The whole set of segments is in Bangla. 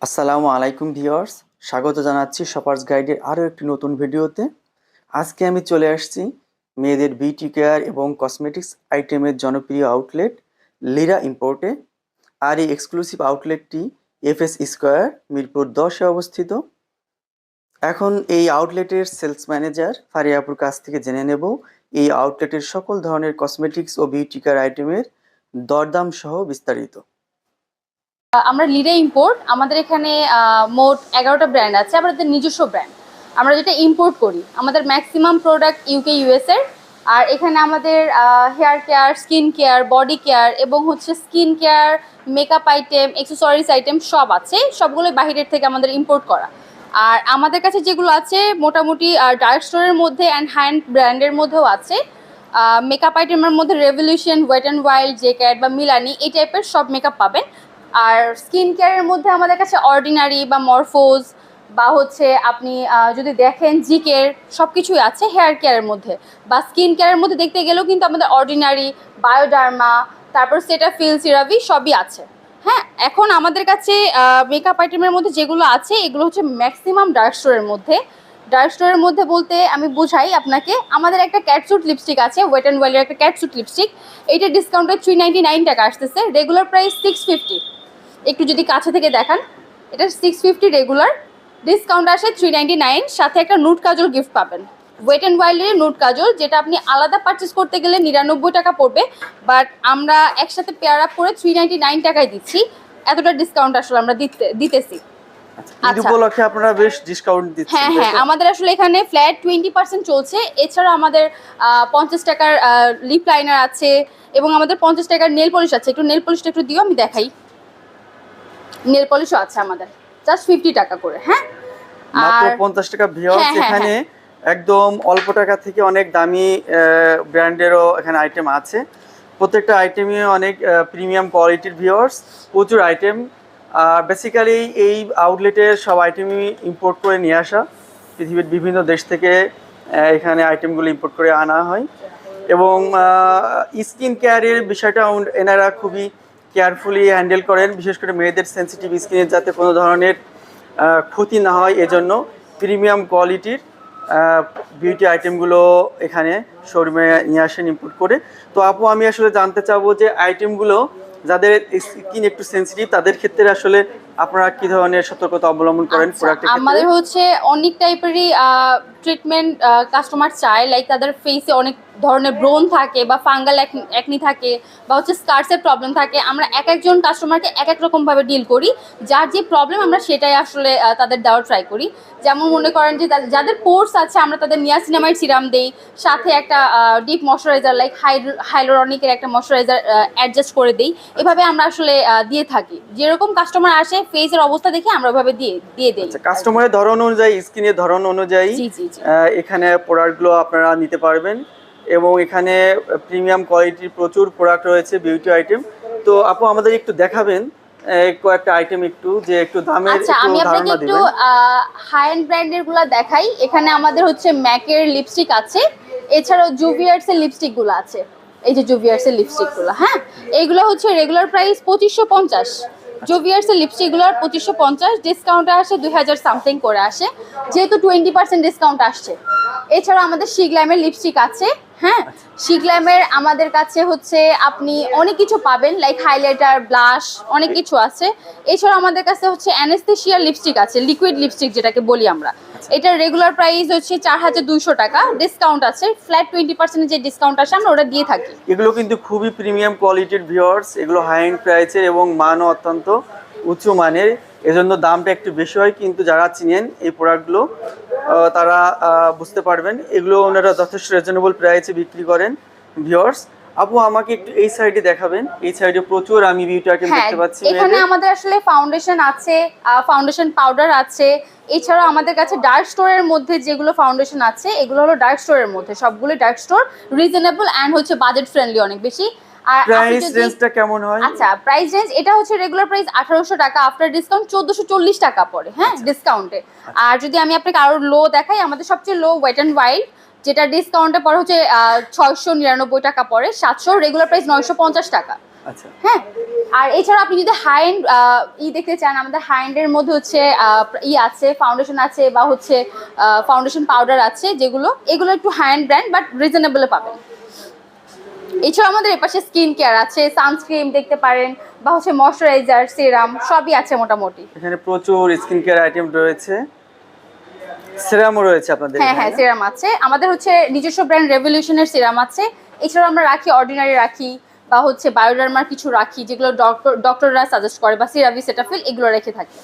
আসসালামু আলাইকুম ভিউয়ার্স, স্বাগত জানাচ্ছি শপার্স গাইডের আরও একটি নতুন ভিডিওতে। আজকে আমি চলে আসছি মেয়েদের বিউটি কেয়ার এবং কসমেটিক্স আইটেমের জনপ্রিয় আউটলেট লিরা ইম্পোর্টে। আর এই এক্সক্লুসিভ আউটলেটটি এফএস স্কোয়ার মিরপুর 10-এ অবস্থিত। এখন এই আউটলেটের সেলস ম্যানেজার ফারিয়াপুর কাছ থেকে জেনে নেব এই আউটলেটের সকল ধরনের কসমেটিক্স ও বিউটি কেয়ার আইটেমের দরদাম সহ বিস্তারিত। আমরা লিডে ইম্পোর্ট আমাদের এখানে মোট 11টা ব্র্যান্ড আছে, আমাদের নিজস্ব ব্র্যান্ড। আমরা যেটা ইম্পোর্ট করি আমাদের ম্যাক্সিমাম প্রোডাক্ট ইউকে ইউএস এর। আর এখানে আমাদের hair care, skin care, body care এবং হচ্ছে skin care, makeup item, accessories item সব আছে, সবগুলো বাহিরের থেকে আমাদের ইম্পোর্ট করা। আর আমাদের কাছে যেগুলো আছে মোটামুটি ডার্ক স্টোরের মধ্যে অ্যান্ড হ্যান্ড ব্র্যান্ডের মধ্যেও আছে। মেকআপ আইটেমের মধ্যে রেভলিউশন, ওয়েট অ্যান্ড ওয়াইল্ড, জেক্যাট বা মিলানি এই টাইপের সব মেকআপ পাবেন। আর স্কিন কেয়ারের মধ্যে আমাদের কাছে অর্ডিনারি বা মরফোজ বা হচ্ছে আপনি যদি দেখেন জিকের সব কিছুই আছে। হেয়ার কেয়ারের মধ্যে বা স্কিন কেয়ারের মধ্যে দেখতে গেলেও কিন্তু আমাদের অর্ডিনারি, বায়োডার্মা, তারপর সেটাফিল, সিরাভি সবই আছে। হ্যাঁ, এখন আমাদের কাছে মেকআপ আইটেমের মধ্যে যেগুলো আছে এগুলো হচ্ছে ম্যাক্সিমাম ডার্ক স্টোরের মধ্যে। ডার্ক স্টোরের মধ্যে বলতে আমি বুঝাই আপনাকে, আমাদের একটা ক্যাটসুট লিপস্টিক আছে, ওয়েট অ্যান্ড ওয়াইল্ডের একটা ক্যাটসুট লিপস্টিক। এইটা ডিসকাউন্টে 399 টাকা আসতেছে, রেগুলার প্রাইস 650। একটু যদি কাছে থেকে দেখান, এটা 650 রেগুলার, ডিসকাউন্ট আসে 399, সাথে একটা নুট কাজল গিফট পাবেন। ওয়েট অ্যান্ড ওয়াইল্ডের নুট কাজল, যেটা আপনি আলাদা পারচেস করতে গেলে 99 টাকা পড়বে, বাট আমরা একসাথে পেয়ার আপ করে 399 টাকায় দিচ্ছি। এতটা ডিসকাউন্ট আসলে আমরা দিতেছি। ঈদ উপলক্ষে আপনারা বেশ ডিসকাউন্ট দিচ্ছেন। হ্যাঁ হ্যাঁ, আমাদের আসলে এখানে ফ্ল্যাট 20% চলছে। এছাড়া আমাদের 50 টাকার লিপ লাইনার আছে এবং আমাদের 50 টাকার নেল পলিশ আছে। একটু নেল পলিশটা একটু দিও, আমি দেখাই। নেল পলিশও আছে আমাদের, জাস্ট 50 টাকা করে। হ্যাঁ, মাত্র আর 50 টাকা ভিউয়ার্স। এখানে একদম অল্প টাকা থেকে অনেক দামি ব্র্যান্ডেরও এখানে আইটেম আছে। প্রত্যেকটা আইটেমই অনেক প্রিমিয়াম কোয়ালিটির ভিউয়ার্স, প্রচুর আইটেম। আর বেসিক্যালি এই আউটলেটের সব আইটেমই ইম্পোর্ট করে নিয়ে আসা, পৃথিবীর বিভিন্ন দেশ থেকে এখানে আইটেমগুলো ইম্পোর্ট করে আনা হয়। এবং স্কিন কেয়ারের বিষয়টা এনারা খুবই কেয়ারফুলি হ্যান্ডেল করেন, বিশেষ করে মেয়েদের সেন্সিটিভ স্কিনের যাতে কোনো ধরনের ক্ষতি না হয়, এজন্য প্রিমিয়াম কোয়ালিটির বিউটি আইটেমগুলো এখানে শোরুমে নিয়ে আসেন ইম্পোর্ট করে। তো আপু, আমি আসলে জানতে চাবো যে আইটেমগুলো যাদের স্কিন একটু সেন্সিটিভ তাদের ক্ষেত্রে আসলে আপনারা কি ধরনের সতর্কতা অবলম্বন করেন প্রোডাক্টের ক্ষেত্রে? আমাদের হচ্ছে অনেক টাইপেরই ট্রিটমেন্ট কাস্টমার চায়। লাইক তাদের ফেসে অনেক ধরনের ব্রণ থাকে বা ফাঙ্গাল একনি থাকে বা হচ্ছে স্কার্সের প্রবলেম থাকে। আমরা এক একজন কাস্টমারকে এক এক রকমভাবে ডিল করি, যার যে প্রবলেম আমরা সেটাই আসলে তাদের দেওয়ার ট্রাই করি। যেমন মনে করেন যে যাদের পোর্স আছে আমরা তাদের নিয়াসিনামাইড সিরাম দেই, সাথে একটা ডিপ ময়শ্চারাইজার লাইক হাইলোরনিকের একটা ময়শ্চারাইজার অ্যাডজাস্ট করে দিই। এভাবে আমরা আসলে দিয়ে থাকি, যেরকম কাস্টমার আসে ফেসের অবস্থা দেখে আমরা ওইভাবে দিয়ে দিই। কাস্টমারের ধরন অনুযায়ী, স্কিনের ধরন অনুযায়ী এখানে প্রোডাক্টগুলো আপনারা নিতে পারবেন। এবং এখানে প্রিমিয়াম কোয়ালিটির প্রচুর প্রোডাক্ট রয়েছে, বিউটি আইটেম। তো আপু, আমাদের একটু দেখাবেন কয়েকটা আইটেম, একটু দামের আচ্ছা, আমি আপনাকে একটু হাই এন্ড ব্র্যান্ডের গুলো দেখাই। এখানে আমাদের হচ্ছে ম্যাকের লিপস্টিক আছে, এছাড়াও জুভিয়ার্স এর লিপস্টিক গুলো আছে। এই যে জুভিয়ার্স এর লিপস্টিক গুলো, হ্যাঁ, এইগুলো হচ্ছে রেগুলার প্রাইস 2550। জুভিয়ার্স এর লিপস্টিক গুলোর 2550, ডিসকাউন্টে আসে 2000 সামথিং করে আসে, যেহেতু 20% ডিসকাউন্ট আসছে। এছাড়া আমাদের শিগ্ল্যামের লিপস্টিক আছে। হ্যাঁ, শিগ্ল্যামের আমাদের কাছে হচ্ছে আপনি অনেক কিছু পাবেন, লাইক হাইলাইটার, ব্লাশ, অনেক কিছু আছে। এছাড়া আমাদের কাছে হচ্ছে অ্যানেস্থেসিয়া লিপস্টিক আছে, লিকুইড লিপস্টিক যেটাকে বলি আমরা। এটার রেগুলার প্রাইস হচ্ছে 4200 টাকা, ডিসকাউন্ট আছে ফ্ল্যাট 20% যে ডিসকাউন্ট আসে আমরা ওটা দিয়ে থাকি। এগুলো কিন্তু খুবই প্রিমিয়াম কোয়ালিটির ভিউয়ার্স, এগুলো হাই এন্ড প্রাইসের এবং মানও অত্যন্ত উঁচু মানের, এজন্য দামটা একটু বেশি হয়। কিন্তু যারা চিনেন এই প্রোডাক্টগুলো তারা বুঝতে পারবেন, এগুলো ওনারা যথেষ্ট রিজনেবল প্রাইসে বিক্রি করেন ভিউয়ার্স। আপু, আমাকে একটু এই সাইডে দেখাবেন। এই সাইডে প্রচুর আমি বিউটি আইটেম দেখতে পাচ্ছি। এখানে আমাদের আসলে ফাউন্ডেশন আছে, ফাউন্ডেশন পাউডার আছে। এছাড়াও আমাদের কাছে ডার্ক স্টোরের মধ্যে যেগুলো ফাউন্ডেশন আছে এগুলো হলো ডার্ক স্টোরের মধ্যে, সবগুলো ডার্ক স্টোর, রিজনেবল অ্যান্ড হচ্ছে বাজেট ফ্রেন্ডলি অনেক বেশি। আর প্রাইস রেঞ্জটা কেমন হয়? আচ্ছা, প্রাইস রেঞ্জ এটা হচ্ছে রেগুলার প্রাইস 1800 টাকা, আফটার ডিসকাউন্ট 1440 টাকা পড়ে। হ্যাঁ, ডিসকাউন্টে। আর যদি আমি আপনাকে আরো লো দেখাই, আমাদের সবচেয়ে লো ওয়েট অ্যান্ড ওয়াইল্ড, যেটা ডিসকাউন্টে পড়ে হচ্ছে 699 টাকা পড়ে, 700, রেগুলার প্রাইস 950 টাকা। আচ্ছা, হ্যাঁ। আর এছাড়া আপনি যদি হাই এন্ড দেখতে চান, আমাদের হাই এন্ডের মধ্যে হচ্ছে আছে, ফাউন্ডেশন আছে, বা হচ্ছে ফাউন্ডেশন পাউডার আছে, এগুলো একটু হাই এন্ড ব্র্যান্ড বাট রিজনেবলে পাবেন। এছাড়া আমাদের এপাশে স্কিন কেয়ার আছে, সানস্ক্রিন দেখতে পারেন, বা হচ্ছে ময়শ্চারাইজার, সিরাম সবই আছে মোটামুটি। এখানে প্রচুর স্কিন কেয়ার আইটেম রয়েছে, সিরামও রয়েছে আপনাদের হ্যাঁ এখানে? হ্যাঁ, সিরাম আছে আমাদের, হচ্ছে নিজস্ব ব্র্যান্ড রেভলিউশনের সিরাম আছে। এছাড়াও আমরা রাখি অর্ডিনারি রাখি, বা হচ্ছে বায়োডার্মার কিছু রাখি, যেগুলো ডক্টররা সাজেস্ট করে, বা সিরাভি, সেটাফিল, এগুলো রেখে থাকি।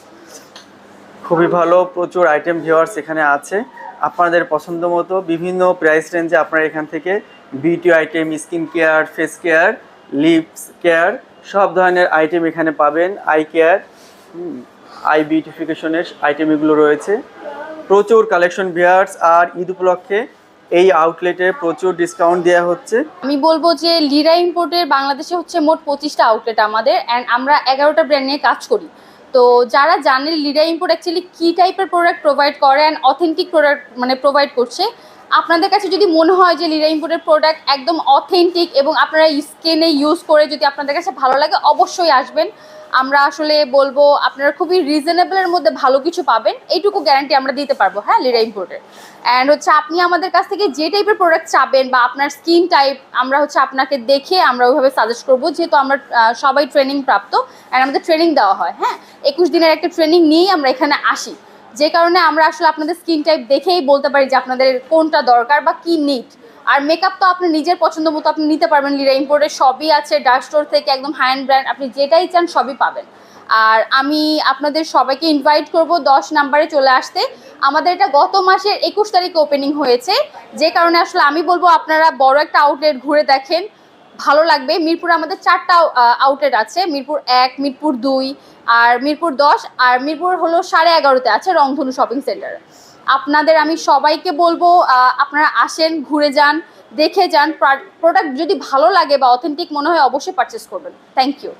খুবই ভালো, প্রচুর আইটেম ভিউয়ার্স এখানে আছে। আপনাদের পছন্দ মতো বিভিন্ন প্রাইস রেঞ্জে আপনারা এখান থেকে beauty item, skin care, face care, lips care সব ধরনের আইটেম এখানে পাবেন। আই কেয়ার, আই বিউটিফিকেশনের আইটেম এগুলো রয়েছে। প্রচুর কালেকশন ভিউয়ার্স, আর ঈদ উপলক্ষে এই আউটলেটে প্রচুর ডিসকাউন্ট দেওয়া হচ্ছে। আমি বলবো যে লিরা ইম্পোর্টের বাংলাদেশে হচ্ছে মোট 25টা আউটলেট আমাদের, অ্যান্ড আমরা 11টা ব্র্যান্ড নিয়ে কাজ করি। তো যারা জানেন লিরা ইম্পোর্ট অ্যাকচুয়ালি কী টাইপের প্রোডাক্ট প্রোভাইড করে অ্যান্ড অথেন্টিক প্রোডাক্ট মানে প্রোভাইড করছে, আপনাদের কাছে যদি মনে হয় যে লিরা ইম্পোর্টের প্রোডাক্ট একদম অথেন্টিক এবং আপনারা স্কিনে ইউজ করে যদি আপনাদের কাছে ভালো লাগে, অবশ্যই আসবেন। আমরা আসলে বলবো আপনারা খুবই রিজনেবলের মধ্যে ভালো কিছু পাবেন, এইটুকু গ্যারান্টি আমরা দিতে পারবো, হ্যাঁ, লিরা ইম্পোর্টের। অ্যান্ড হচ্ছে আপনি আমাদের কাছ থেকে যে টাইপের প্রোডাক্ট চাবেন বা আপনার স্কিন টাইপ, আমরা হচ্ছে আপনাকে দেখে আমরা ওইভাবে সাজেস্ট করবো, যেহেতু আমরা সবাই ট্রেনিং প্রাপ্ত, অ্যান্ড আমাদের ট্রেনিং দেওয়া হয়, হ্যাঁ, 21 দিনের একটা ট্রেনিং নিয়েই আমরা এখানে আসি, যে কারণে আমরা আসলে আপনাদের স্কিন টাইপ দেখেই বলতে পারি যে আপনাদের কোনটা দরকার বা কি নিড। আর মেকআপ তো আপনি নিজের পছন্দ মতো আপনি নিতে পারবেন, লিরা ইম্পোর্টের সবই আছে, ডার্ক স্টোর থেকে একদম হাই এন্ড ব্র্যান্ড, আপনি যেটাই চান সবই পাবেন। আর আমি আপনাদের সবাইকে ইনভাইট করব 10 নম্বরে চলে আসতে। আমাদের এটা গত মাসের 21 তারিখে ওপেনিং হয়েছে, যে কারণে আসলে আমি বলবো আপনারা বড় একটা আউটলেট ঘুরে দেখেন, ভালো লাগবে। মিরপুরে আমাদের 4টা আউটলেট আছে, মিরপুর 1, মিরপুর 2, আর মিরপুর 10, আর মিরপুর হলো 11:30-তে আছে রংধনু শপিং সেন্টার। আপনাদের আমি সবাইকে বলবো আপনারা আসেন, ঘুরে যান, দেখে যান, প্রোডাক্ট যদি ভালো লাগে বা অথেন্টিক মনে হয় অবশ্যই পারচেস করবেন। Thank you.